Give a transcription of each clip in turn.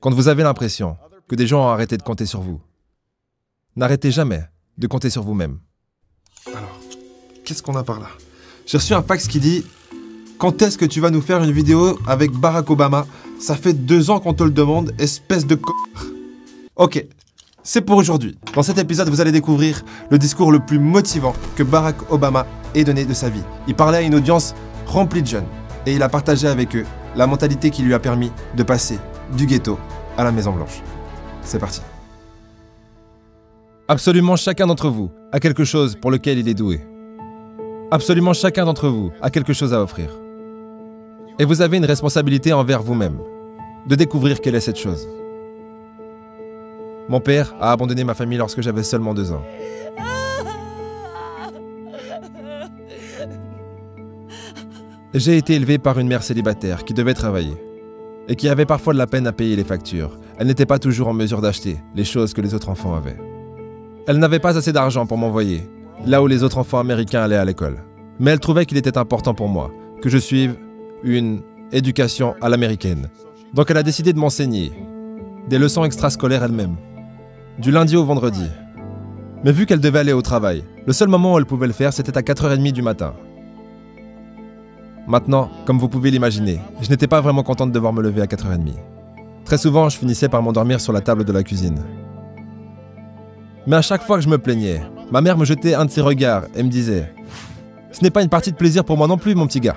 Quand vous avez l'impression que des gens ont arrêté de compter sur vous, n'arrêtez jamais de compter sur vous-même. Alors, qu'est-ce qu'on a par là? J'ai reçu un fax qui dit « Quand est-ce que tu vas nous faire une vidéo avec Barack Obama? Ça fait 2 ans qu'on te le demande, espèce de c***. » Ok, c'est pour aujourd'hui. Dans cet épisode, vous allez découvrir le discours le plus motivant que Barack Obama ait donné de sa vie. Il parlait à une audience remplie de jeunes et il a partagé avec eux la mentalité qui lui a permis de passer du ghetto à la Maison Blanche. C'est parti. Absolument chacun d'entre vous a quelque chose pour lequel il est doué. Absolument chacun d'entre vous a quelque chose à offrir. Et vous avez une responsabilité envers vous-même, de découvrir quelle est cette chose. Mon père a abandonné ma famille lorsque j'avais seulement 2 ans. J'ai été élevé par une mère célibataire qui devait travailler et qui avait parfois de la peine à payer les factures. Elle n'était pas toujours en mesure d'acheter les choses que les autres enfants avaient. Elle n'avait pas assez d'argent pour m'envoyer là où les autres enfants américains allaient à l'école. Mais elle trouvait qu'il était important pour moi que je suive une éducation à l'américaine. Donc elle a décidé de m'enseigner des leçons extrascolaires elle-même, du lundi au vendredi. Mais vu qu'elle devait aller au travail, le seul moment où elle pouvait le faire, c'était à 4h30 du matin. Maintenant, comme vous pouvez l'imaginer, je n'étais pas vraiment content de devoir me lever à 4h30. Très souvent, je finissais par m'endormir sur la table de la cuisine. Mais à chaque fois que je me plaignais, ma mère me jetait un de ses regards et me disait « Ce n'est pas une partie de plaisir pour moi non plus, mon petit gars. »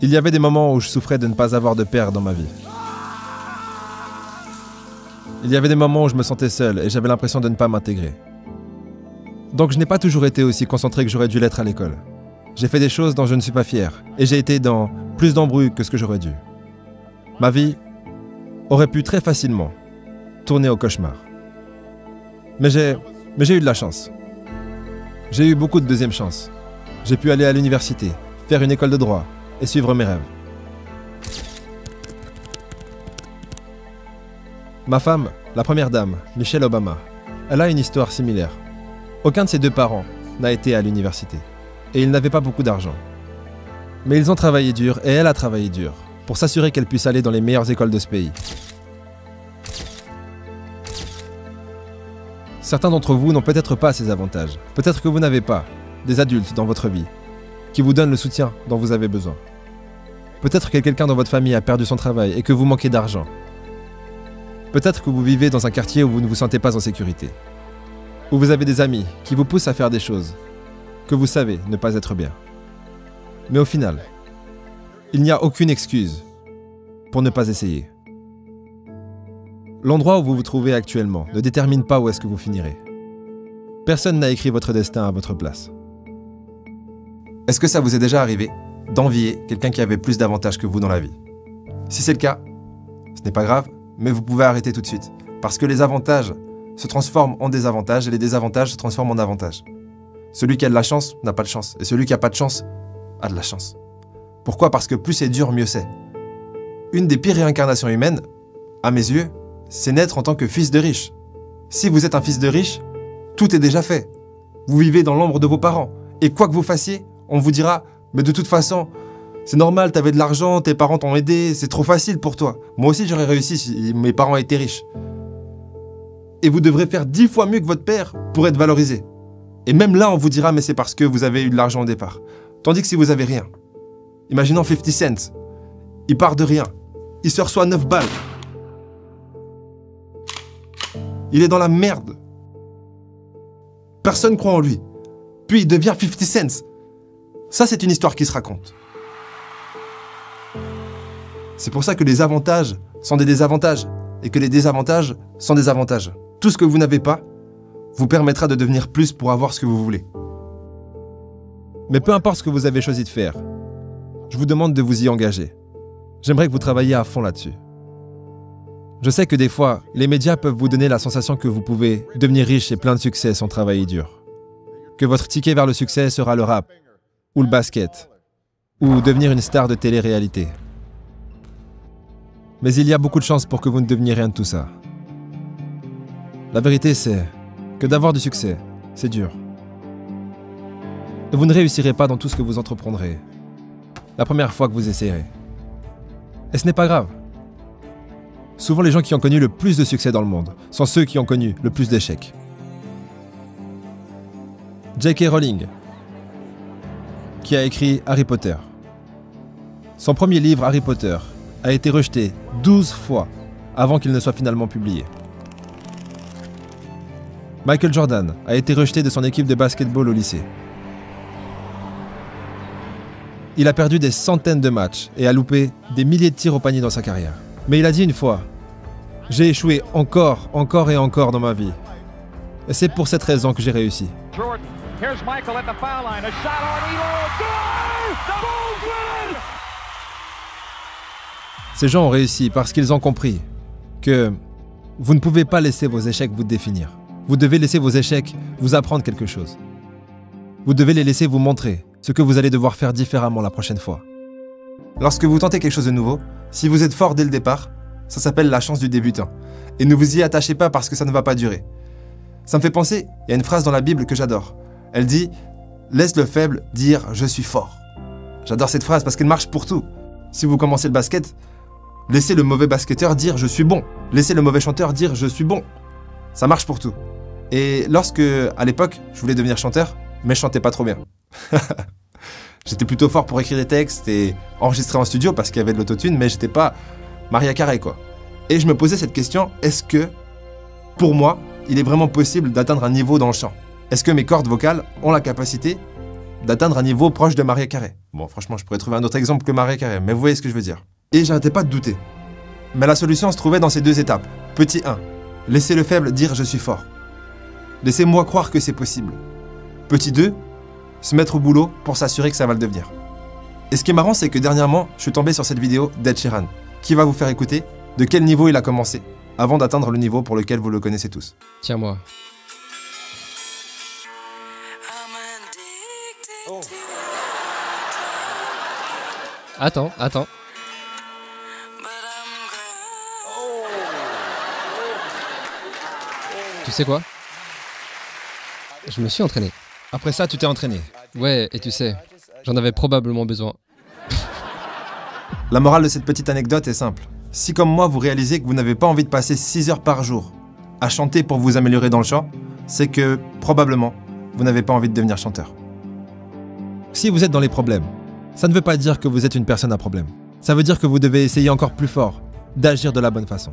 Il y avait des moments où je souffrais de ne pas avoir de père dans ma vie. Il y avait des moments où je me sentais seul et j'avais l'impression de ne pas m'intégrer. Donc je n'ai pas toujours été aussi concentré que j'aurais dû l'être à l'école. J'ai fait des choses dont je ne suis pas fier et j'ai été dans plus d'embrouilles que ce que j'aurais dû. Ma vie aurait pu très facilement tourner au cauchemar. Mais j'ai eu de la chance. J'ai eu beaucoup de deuxième chance. J'ai pu aller à l'université, faire une école de droit et suivre mes rêves. Ma femme, la première dame, Michelle Obama, elle a une histoire similaire. Aucun de ses 2 parents n'a été à l'université. Et ils n'avaient pas beaucoup d'argent. Mais ils ont travaillé dur, et elle a travaillé dur, pour s'assurer qu'elle puisse aller dans les meilleures écoles de ce pays. Certains d'entre vous n'ont peut-être pas ces avantages. Peut-être que vous n'avez pas des adultes dans votre vie qui vous donnent le soutien dont vous avez besoin. Peut-être que quelqu'un dans votre famille a perdu son travail et que vous manquez d'argent. Peut-être que vous vivez dans un quartier où vous ne vous sentez pas en sécurité. Ou vous avez des amis qui vous poussent à faire des choses que vous savez ne pas être bien. Mais au final, il n'y a aucune excuse pour ne pas essayer. L'endroit où vous vous trouvez actuellement ne détermine pas où est-ce que vous finirez. Personne n'a écrit votre destin à votre place. Est-ce que ça vous est déjà arrivé d'envier quelqu'un qui avait plus d'avantages que vous dans la vie? Si c'est le cas, ce n'est pas grave, mais vous pouvez arrêter tout de suite. Parce que les avantages se transforment en désavantages et les désavantages se transforment en avantages. Celui qui a de la chance n'a pas de chance. Et celui qui n'a pas de chance a de la chance. Pourquoi? Parce que plus c'est dur, mieux c'est. Une des pires réincarnations humaines, à mes yeux, c'est naître en tant que fils de riche. Si vous êtes un fils de riche, tout est déjà fait. Vous vivez dans l'ombre de vos parents. Et quoi que vous fassiez, on vous dira « Mais de toute façon, c'est normal, t'avais de l'argent, tes parents t'ont aidé, c'est trop facile pour toi. Moi aussi j'aurais réussi si mes parents étaient riches. » Et vous devrez faire 10 fois mieux que votre père pour être valorisé. Et même là, on vous dira « Mais c'est parce que vous avez eu de l'argent au départ. » Tandis que si vous avez rien. Imaginons 50 Cent. Il part de rien. Il se reçoit 9 balles. Il est dans la merde. Personne croit en lui. Puis il devient 50 Cent. Ça, c'est une histoire qui se raconte. C'est pour ça que les avantages sont des désavantages et que les désavantages sont des avantages. Tout ce que vous n'avez pas vous permettra de devenir plus pour avoir ce que vous voulez. Mais peu importe ce que vous avez choisi de faire, je vous demande de vous y engager. J'aimerais que vous travailliez à fond là-dessus. Je sais que des fois, les médias peuvent vous donner la sensation que vous pouvez devenir riche et plein de succès sans travailler dur. Que votre ticket vers le succès sera le rap, ou le basket, ou devenir une star de télé-réalité. Mais il y a beaucoup de chances pour que vous ne deveniez rien de tout ça. La vérité, c'est que d'avoir du succès, c'est dur. Et vous ne réussirez pas dans tout ce que vous entreprendrez la première fois que vous essayerez. Et ce n'est pas grave. Souvent, les gens qui ont connu le plus de succès dans le monde sont ceux qui ont connu le plus d'échecs. J.K. Rowling, qui a écrit Harry Potter. Son premier livre, Harry Potter, a été rejeté 12 fois avant qu'il ne soit finalement publié. Michael Jordan a été rejeté de son équipe de basketball au lycée. Il a perdu des centaines de matchs et a loupé des milliers de tirs au panier dans sa carrière. Mais il a dit une fois, « J'ai échoué encore et encore dans ma vie. Et c'est pour cette raison que j'ai réussi. » Ces gens ont réussi parce qu'ils ont compris que vous ne pouvez pas laisser vos échecs vous définir. Vous devez laisser vos échecs vous apprendre quelque chose. Vous devez les laisser vous montrer ce que vous allez devoir faire différemment la prochaine fois. Lorsque vous tentez quelque chose de nouveau, si vous êtes fort dès le départ, ça s'appelle la chance du débutant. Et ne vous y attachez pas parce que ça ne va pas durer. Ça me fait penser, il y a une phrase dans la Bible que j'adore. Elle dit « Laisse le faible dire « je suis fort ». J'adore cette phrase parce qu'elle marche pour tout. Si vous commencez le basket, laissez le mauvais basketteur dire « je suis bon ». Laissez le mauvais chanteur dire « je suis bon ». Ça marche pour tout. Et lorsque, à l'époque, je voulais devenir chanteur, mais je chantais pas trop bien. J'étais plutôt fort pour écrire des textes et enregistrer en studio parce qu'il y avait de l'autotune, mais j'étais pas Mariah Carey, quoi. Et je me posais cette question, est-ce que, pour moi, il est vraiment possible d'atteindre un niveau dans le chant? Est-ce que mes cordes vocales ont la capacité d'atteindre un niveau proche de Mariah Carey? Bon, franchement, je pourrais trouver un autre exemple que Mariah Carey, mais vous voyez ce que je veux dire. Et j'arrêtais pas de douter. Mais la solution se trouvait dans ces deux étapes. Petit 1, laissez le faible dire « je suis fort ». Laissez-moi croire que c'est possible. Petit 2, se mettre au boulot pour s'assurer que ça va le devenir. Et ce qui est marrant, c'est que dernièrement, je suis tombé sur cette vidéo d'Ed Sheeran, qui va vous faire écouter de quel niveau il a commencé, avant d'atteindre le niveau pour lequel vous le connaissez tous. Tiens-moi. Oh. Attends. Tu sais quoi? Je me suis entraîné. Après ça, tu t'es entraîné. Ouais, et tu sais, j'en avais probablement besoin. La morale de cette petite anecdote est simple. Si comme moi, vous réalisez que vous n'avez pas envie de passer 6 heures par jour à chanter pour vous améliorer dans le chant, c'est que, probablement, vous n'avez pas envie de devenir chanteur. Si vous êtes dans les problèmes, ça ne veut pas dire que vous êtes une personne à problème. Ça veut dire que vous devez essayer encore plus fort d'agir de la bonne façon.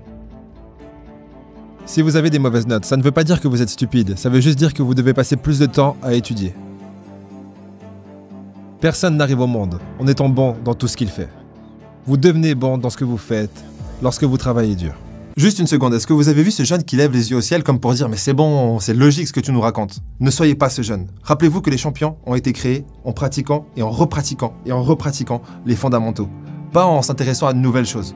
Si vous avez des mauvaises notes, ça ne veut pas dire que vous êtes stupide, ça veut juste dire que vous devez passer plus de temps à étudier. Personne n'arrive au monde en étant bon dans tout ce qu'il fait. Vous devenez bon dans ce que vous faites lorsque vous travaillez dur. Juste une seconde, est-ce que vous avez vu ce jeune qui lève les yeux au ciel comme pour dire « mais c'est bon, c'est logique ce que tu nous racontes ». Ne soyez pas ce jeune. Rappelez-vous que les champions ont été créés en pratiquant et en repratiquant les fondamentaux. Pas en s'intéressant à de nouvelles choses.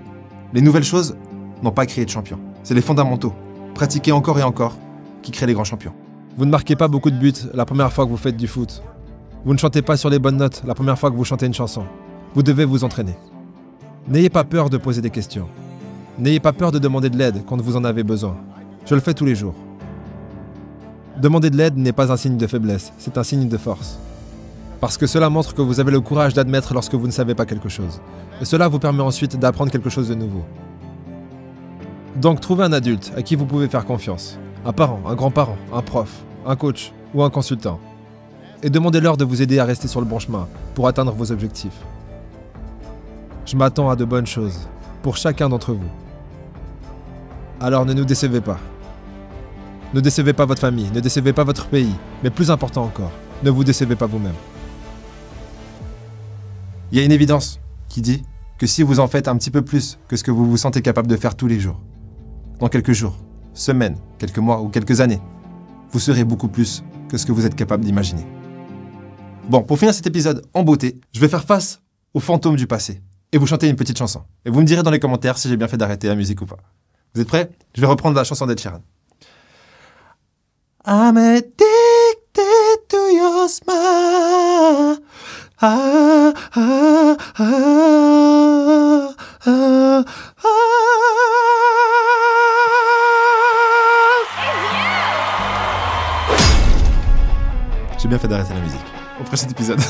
Les nouvelles choses n'ont pas créé de champions. C'est les fondamentaux. Pratiquez encore et encore, qui crée les grands champions. Vous ne marquez pas beaucoup de buts la première fois que vous faites du foot. Vous ne chantez pas sur les bonnes notes la première fois que vous chantez une chanson. Vous devez vous entraîner. N'ayez pas peur de poser des questions. N'ayez pas peur de demander de l'aide quand vous en avez besoin. Je le fais tous les jours. Demander de l'aide n'est pas un signe de faiblesse, c'est un signe de force. Parce que cela montre que vous avez le courage d'admettre lorsque vous ne savez pas quelque chose. Et cela vous permet ensuite d'apprendre quelque chose de nouveau. Donc trouvez un adulte à qui vous pouvez faire confiance. Un parent, un grand-parent, un prof, un coach ou un consultant. Et demandez-leur de vous aider à rester sur le bon chemin pour atteindre vos objectifs. Je m'attends à de bonnes choses pour chacun d'entre vous. Alors ne nous décevez pas. Ne décevez pas votre famille, ne décevez pas votre pays, mais plus important encore, ne vous décevez pas vous-même. Il y a une évidence qui dit que si vous en faites un petit peu plus que ce que vous vous sentez capable de faire tous les jours, dans quelques jours, semaines, quelques mois ou quelques années, vous serez beaucoup plus que ce que vous êtes capable d'imaginer. Bon, pour finir cet épisode en beauté, je vais faire face aux fantômes du passé et vous chanter une petite chanson. Et vous me direz dans les commentaires si j'ai bien fait d'arrêter la musique ou pas. Vous êtes prêts? Je vais reprendre la chanson d'Ed Sheeran. I'm addicted to your smile. Ah, ah, ah, ah, ah. J'ai bien fait d'arrêter la musique. Au prochain épisode.